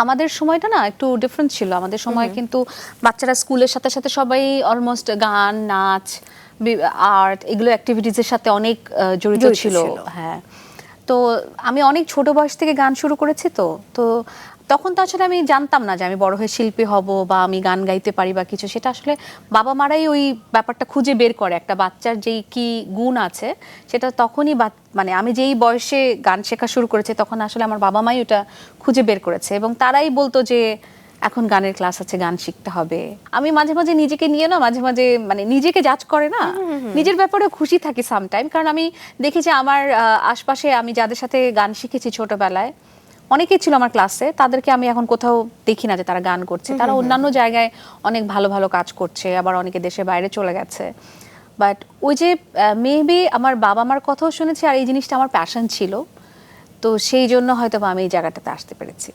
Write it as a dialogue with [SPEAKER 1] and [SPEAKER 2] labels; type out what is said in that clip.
[SPEAKER 1] আমাদের সময়টা না একটু ডিফারেন্ট ছিল। আমাদের সময় কিন্তু বাচ্চারা স্কুলের সাথে সাথে সবাই অলমোস্ট গান, নাচ, আর্ট এগুলো অ্যাক্টিভিটিসের সাথে অনেক জড়িত ছিল। হ্যাঁ, তো আমি অনেক ছোট বয়স থেকে গান শুরু করেছি। তো তখন তো আসলে আমি জানতাম না যে আমি বড় হয়ে শিল্পী হব বা আমি গান গাইতে পারি বা কিছু। সেটা আসলে বাবা মারাই ওই ব্যাপারটা খুঁজে বের করে একটা বাচ্চার যেই কি গুণ আছে সেটা তখনই মানে আমি যেই বয়সে গান শেখা শুরু করেছি তখন আসলে আমার বাবা মাই ওটা খুঁজে বের করেছে এবং তারাই বলতো যে এখন গানের ক্লাস আছে, গান শিখতে হবে। আমি মাঝে মাঝে নিজেকে নিয়ে না মাঝে মাঝে মানে নিজেকে জাজ করে না, নিজের ব্যাপারেও খুশি থাকি সামটাইম। কারণ আমি দেখি যে আমার আশপাশে আমি যাদের সাথে গান শিখেছি ছোটবেলায় অনেকেই ছিল আমার ক্লাসে, তাদেরকে আমি এখন কোথাও দেখি না যে তারা গান করছে। তারা অন্যান্য জায়গায় অনেক ভালো ভালো কাজ করছে, আবার অনেকে দেশের বাইরে চলে গেছে। বাট ওই যে মেবি আমার বাবা মার কথাও শুনেছি আর এই জিনিসটা আমার প্যাশন ছিল, তো সেই জন্য হয়তো আমি এই জায়গাটাতে আসতে পেরেছি।